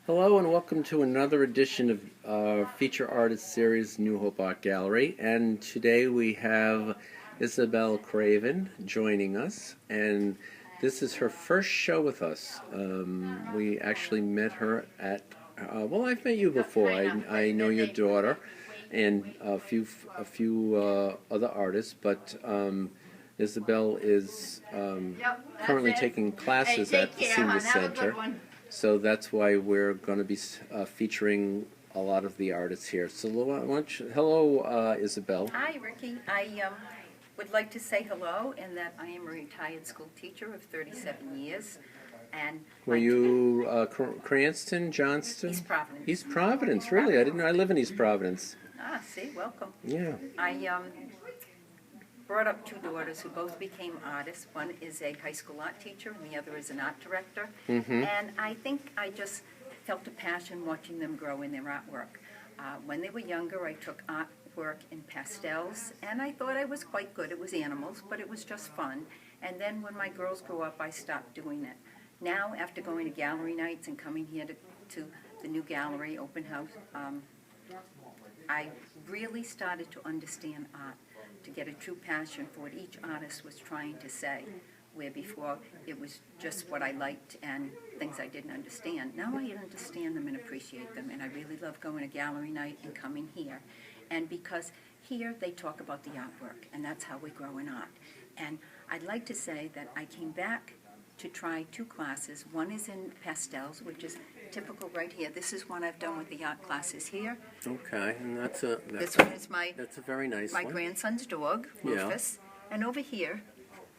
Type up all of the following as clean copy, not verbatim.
Hello and welcome to another edition of Feature Artist Series New Hope Art Gallery. And today we have Isabel Craven joining us, and this is her first show with us. We actually met her at, well, I've met you before. I know your daughter and a few other artists, but Isabel is currently taking classes at the Senior Center. So that's why we're going to be featuring a lot of the artists here. So hello, Isabel. Hi, Ricky. I would like to say hello and that I am a retired school teacher of 37 years. And were you Cranston, Johnston? East Providence. East Providence, really? I didn't know. I live in East Providence. Ah, see, welcome. Yeah. I brought up two daughters who both became artists. One is a high school art teacher and the other is an art director. Mm-hmm. And I think I just felt a passion watching them grow in their artwork. When they were younger, I took artwork in pastels, and I thought I was quite good. It was animals, but it was just fun. And then when my girls grew up, I stopped doing it. Now, after going to gallery nights and coming here to the new gallery, open house, I really started to understand art, to get a true passion for what each artist was trying to say, where before it was just what I liked and things I didn't understand. Now I understand them and appreciate them, and I really love going to gallery night and coming here. And because here they talk about the artwork, and that's how we grow in art. And I'd like to say that I came back to try two classes. One is in pastels, which is typical right here. This is one I've done with the art classes here. Okay, and that's a very nice my one. grandson's dog, Rufus. Yeah. And over here,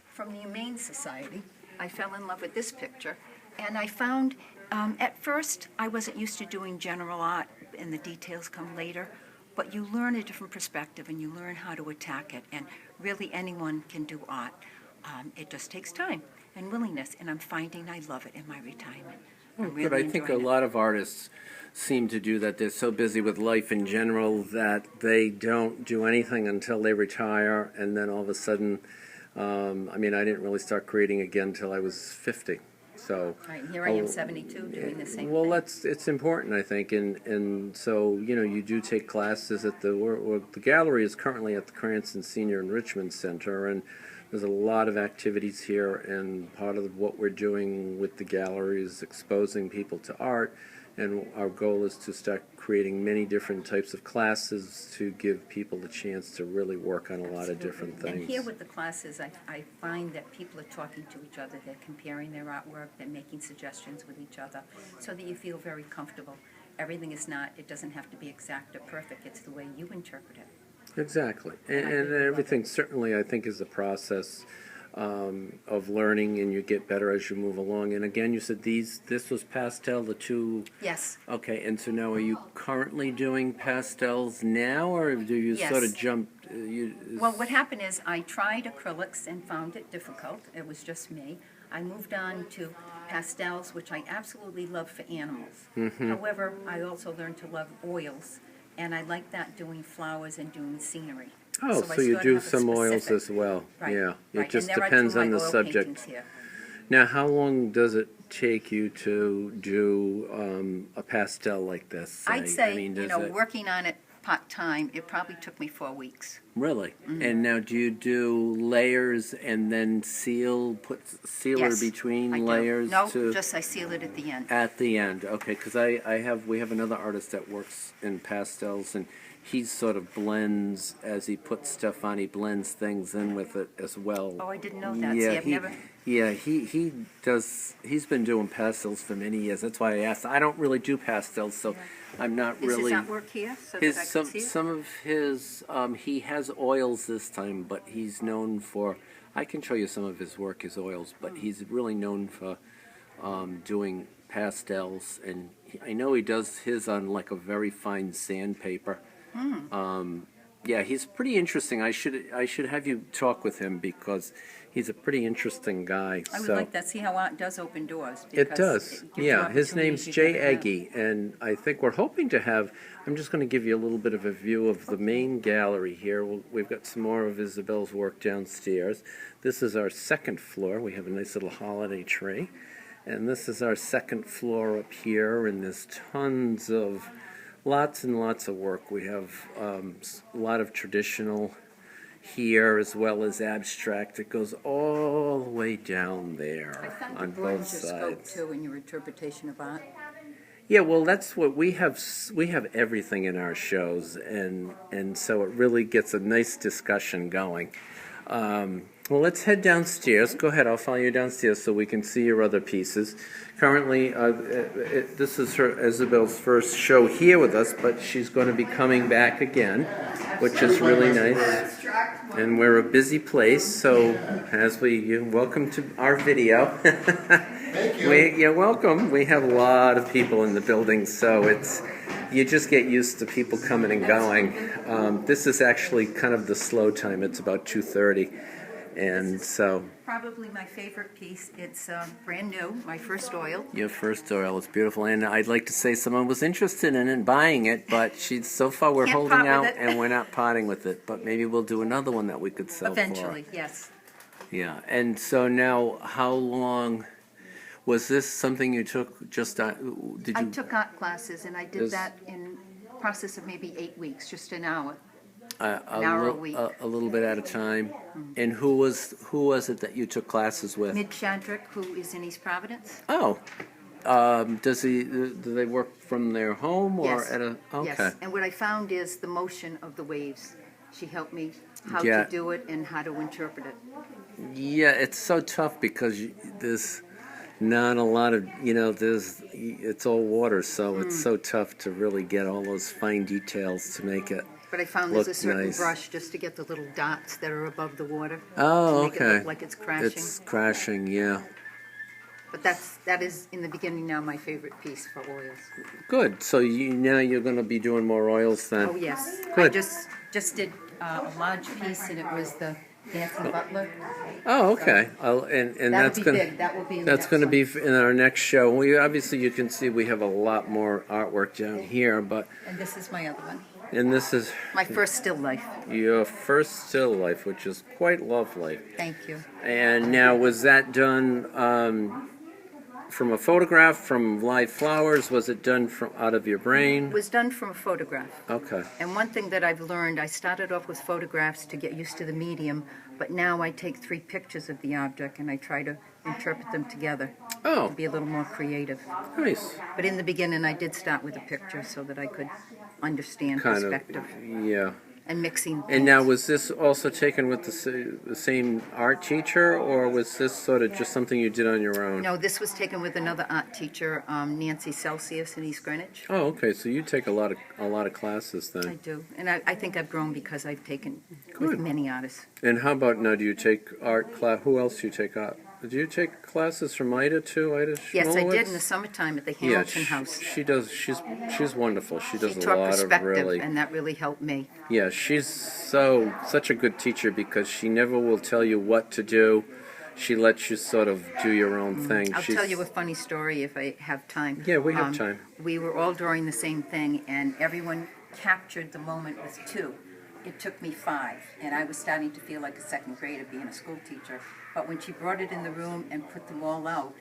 from the Humane Society, I fell in love with this picture. And I found, at first, I wasn't used to doing general art, and the details come later. But you learn a different perspective, and you learn how to attack it. And really, anyone can do art. It just takes time and willingness, and I'm finding I love it in my retirement. But I think a lot of artists seem to do that. They're so busy with life in general that they don't do anything until they retire, and then all of a sudden, I didn't really start creating again until I was 50. So right, here I am 72 doing the same well, thing. it's important, I think, and so you do take classes at the gallery is currently at the Cranston Senior Enrichment Center, and there's a lot of activities here, and part of what we're doing with the gallery is exposing people to art, and our goal is to start creating many different types of classes to give people the chance to really work on a lot of different things. And here with the classes, I find that people are talking to each other, they're comparing their artwork, they're making suggestions with each other, so that you feel very comfortable. Everything is not, it doesn't have to be exact or perfect, it's the way you interpret it. Exactly, and everything certainly I think is a process of learning, and you get better as you move along. And again, you said this was pastel, the two. Yes. Okay, and so now are you currently doing pastels now, or do you sort of jump? Well, what happened is I tried acrylics and found it difficult. It was just me. I moved on to pastels, which I absolutely love for animals. Mm-hmm. However, I also learned to love oils. And I like that doing flowers and doing scenery. Oh, so you do some oils as well. Right, yeah, right. It just depends on the subject. Now, how long does it take you to do a pastel like this? I'd say, working on it part-time, it probably took me 4 weeks. Really? Mm-hmm. And now do you do layers and then put sealer between layers? No, just I seal it at the end. At the end, okay, because we have another artist that works in pastels, and he sort of blends, as he puts stuff on, he blends things in with it as well. Oh, I didn't know that. Yeah, See, he's been doing pastels for many years. That's why I asked. I don't really do pastels, so I'm not really. Is his artwork here so that I can see it? Some of his, he has oils this time, but he's known for, I can show you some of his work, his oils, but he's really known for doing pastels, and I know he does his on like a very fine sandpaper. Yeah, he's pretty interesting. I should have you talk with him because he's a pretty interesting guy. I would like that. See how art does open doors. It does. Yeah, his name's Jay Eggy, and I think we're hoping to have. I'm just going to give you a little bit of a view of the main gallery here. We've got some more of Isabel's work downstairs. This is our second floor. We have a nice little holiday tree. And this is our second floor up here, and there's lots and lots of work. We have a lot of traditional here as well as abstract. It goes all the way down I there found on you broadened both your scope sides. too in your interpretation of art. Yeah, well, that's what we have. We have everything in our shows, and so it really gets a nice discussion going. Well, let's head downstairs. Go ahead, I'll follow you downstairs so we can see your other pieces. Currently, this is Isabel's first show here with us, but she's going to be coming back again, which is really nice. And we're a busy place, so welcome to our video. Thank you. You're welcome. We have a lot of people in the building, so you just get used to people coming and going. This is actually kind of the slow time. It's about 2:30, and so Probably my favorite piece. It's brand new, my first oil. your first oil is beautiful, and I'd like to say someone was interested in it, buying it, but so far we're Can't holding part out with it. and we're not parting with it. But maybe we'll do another one that we could sell Eventually, for. yes. Yeah, and so now, how long was this something you took? Just did I you? took art classes, and I did This- that in process of maybe 8 weeks, just an hour. A An hour a week. little bit at a time. And who was it that you took classes with? Mid Shadrick, who is in East Providence. Oh, do they work from their home or Yes. at a? Okay. Yes, and what I found is the motion of the waves. She helped me how Yeah. to do it and how to interpret it. Yeah, it's so tough because there's not a lot of it's all water, so it's so tough to really get all those fine details to make it. But I found there's a Look certain nice. brush just to get the little dots that are above the water. Oh, to make it okay. look like it's crashing. It's crashing, yeah. But that is in the beginning now my favorite piece for oils. Good. So now you're going to be doing more oils then. Oh yes, Good. I just did a large piece, and it was the Dancing Butler. Oh, okay. And That'll that's be going big. That will be in the that's next going to be one. in our next show. We obviously you can see we have a lot more artwork down here, but And this is my other one. and this is My first still life. your first still life, which is quite lovely. Thank you. And now, was that done from a photograph, from live flowers? Was it done from out of your It brain? was done from a photograph. Okay. And one thing that I've learned, I started off with photographs to get used to the medium, but now I take 3 pictures of the object and I try to interpret them together Oh, to be a little more creative. nice. But in the beginning, I did start with a picture so that I could understand Kind perspective of, yeah. and mixing. And now, paints. was this also taken with the same art teacher, or was this sort of just something you did on your own? No, this was taken with another art teacher, Nancy Celsius in East Greenwich. Oh, okay. So you take a lot of classes I then. do, and I think I've grown because I've taken Good. with many artists. And how about now? Do you take art class? Who else do you take art? Do you take classes from Ida too? Ida Yes, I did in Schmolowitz? the summertime at the Yeah, Hamilton House. she does. She's wonderful. She does She a taught lot of perspective, really. and that really helped me. Yeah, she's such a good teacher because she never will tell you what to do. She lets you sort of do your own thing. I'll She's, tell you a funny story if I have time. Yeah, we have time. We were all drawing the same thing, and everyone captured the moment with 2. It took me 5, and I was starting to feel like a second grader being a school teacher. But when she brought it in the room and put them all out,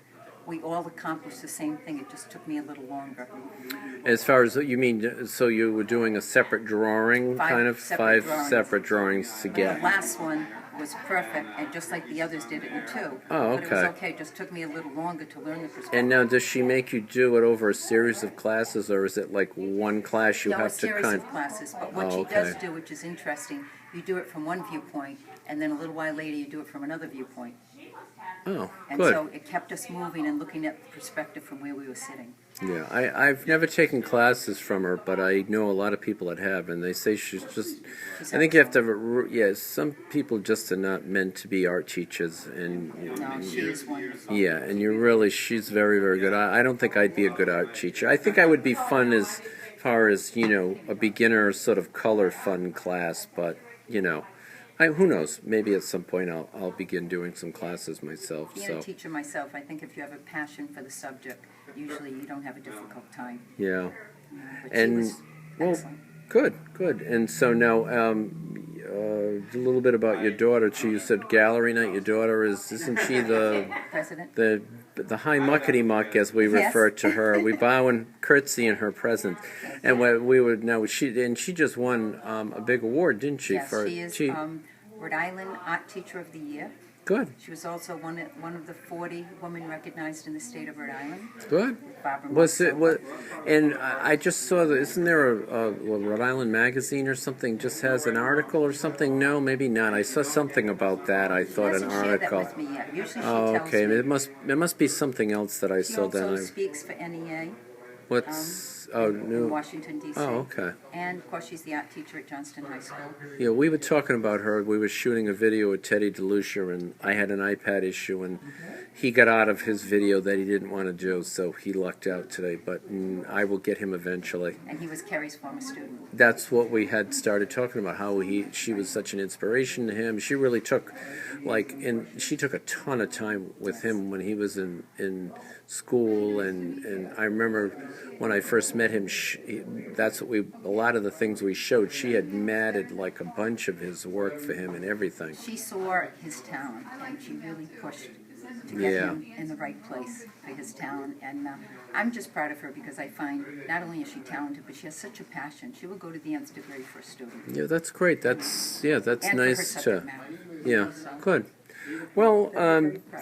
we all accomplished the same thing. It just took me a little longer. As far as you mean, so you were doing a separate drawing, Five kind of separate 5 drawings. separate drawings to The get. last one was perfect, and just like the others did it in 2. Oh, But it was okay. okay. It just took me a little longer to learn the perspective. And now, does she make you do it over a series of classes, or is it like one class you No, a have to series kind? of classes, but what Oh, she does okay. do, which is interesting, you do it from one viewpoint, and then a little while later you do it from another viewpoint. Oh, And good. so it kept us moving and looking at the perspective from where we were sitting. Yeah, I've never taken classes from her, but I know a lot of people that have, and they say she's just. I think you have to have some people just are not meant to be art teachers, and No, she is wonderful. yeah, and she's very, very good. I don't think I'd be a good art teacher. I think I would be fun as far as, a beginner sort of color fun class, but, who knows? Maybe at some point I'll begin doing some classes myself. Being a teacher myself, I think if you have a passion for the subject, usually you don't have a difficult time. Yeah. But And, she was well, excellent. Good. And so now, a little bit about your daughter too. You said gallery night. Your daughter isn't she the President? the the high muckety muck, as we Yes. refer to her. We bow and curtsy in her presence, and we would now she just won a big award, didn't she? Yes, she is Rhode Island Art Teacher of the Year. Good. She was also one of the 40 women recognized in the state of Rhode Island. Good. Barbara Was it Mark. And I just saw that. Isn't there a Rhode Island magazine or something just has an article or something? No, maybe not. I saw something about that. I thought She an hasn't shared that article. with me yet. Usually she Oh, tells okay. me. It must be something else that I She saw. also Then speaks for NEA new. in Washington, D.C. Oh, okay. And, of course, she's the art teacher at Johnston High School. Yeah, we were talking about her. We were shooting a video with Teddy DeLucia, and I had an iPad issue, and he got out of his video that he didn't want to do, so he lucked out today. But I will get him eventually. And he was Kerry's former student. That's what we had started talking about. How she was such an inspiration to him. She really took, she took a ton of time with him when he was in school, and I remember when I first met him. That's what a lot of the things we showed. She had matted like a bunch of his work for him and everything. She saw his talent, and she really pushed to get him in the right place for his talent. And I'm just proud of her because I find not only is she talented, but she has such a passion. She will go to the nth degree for a student. Yeah, that's great. That's nice For her subject matter. Yeah, So, good. Well,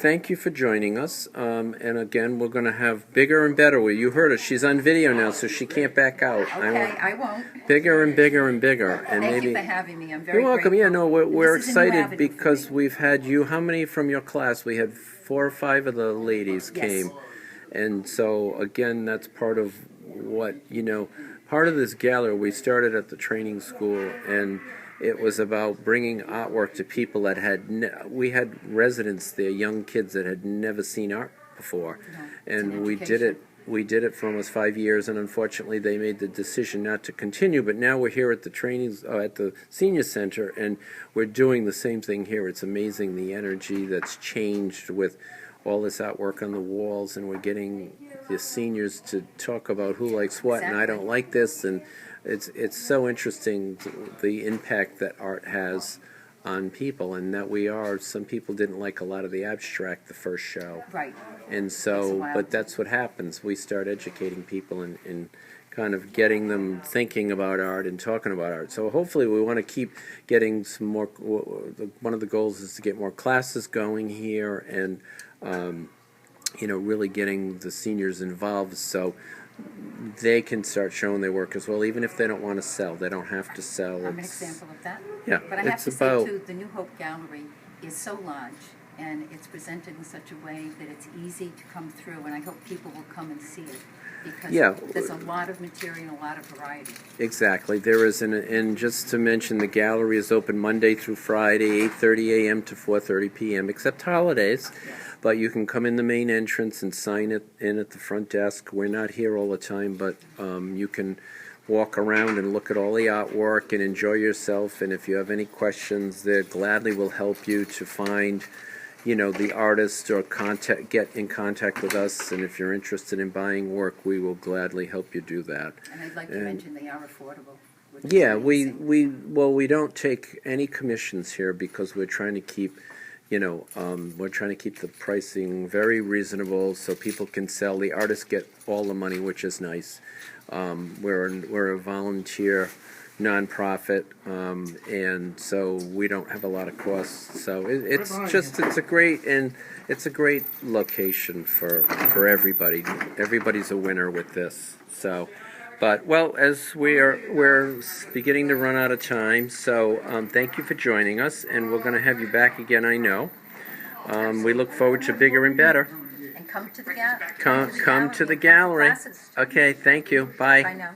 thank you for joining us. And again, we're going to have bigger and better. Well, you heard her. She's on video now, so she can't back out. Okay, I won't. Bigger and bigger and bigger. And Thank maybe you for having me. I'm very you're welcome. grateful. Yeah, no, we're This is a new excited avenue for because me. we've had you. How many from your class? We had 4 or 5 of the ladies Yes. came, and so again, that's part of what Part of this gallery we started at the training school, and it was about bringing artwork to people that we had residents there, young kids that had never seen art before, and we did it. We did it for almost 5 years, and unfortunately, they made the decision not to continue. But now we're here at the at the senior center, and we're doing the same thing here. It's amazing the energy that's changed with all this artwork on the walls, and we're getting the seniors to talk about who likes what, and I don't like this, and it's so interesting the impact that art has on people, and that some people didn't like a lot of the abstract the first show. Right. And so, but that's what happens. We start educating people and kind of getting them thinking about art and talking about art. So hopefully we want to keep getting some more, one of the goals is to get more classes going here and, really getting the seniors involved so they can start showing their work as well, even if they don't want to sell. They don't have to sell. I'm an example of that. Yeah, But I have to say, too, the New Hope Gallery is so large, and it's presented in such a way that it's easy to come through, and I hope people will come and see it, because there's a lot of material and a lot of variety. Exactly. There is, and just to mention, the gallery is open Monday through Friday, 8:30 a.m. to 4:30 p.m., except holidays. Yes. But you can come in the main entrance and sign it in at the front desk. We're not here all the time, but you can walk around and look at all the artwork and enjoy yourself. And if you have any questions, they gladly will help you to find, the artist or get in contact with us. And if you're interested in buying work, we will gladly help you do that. And I'd like to mention they are affordable. Yeah, we don't take any commissions here because we're trying to keep. We're trying to keep the pricing very reasonable so people can sell. The artists get all the money, which is nice. We're a volunteer nonprofit, and so we don't have a lot of costs. So it's a great location for everybody. Everybody's a winner with this. So. But, as we're beginning to run out of time, so thank you for joining us, and we're going to have you back again, I know. We look forward to bigger and better. And come to the gallery. Come to the gallery. Classes. Okay, thank you. Bye. Bye now.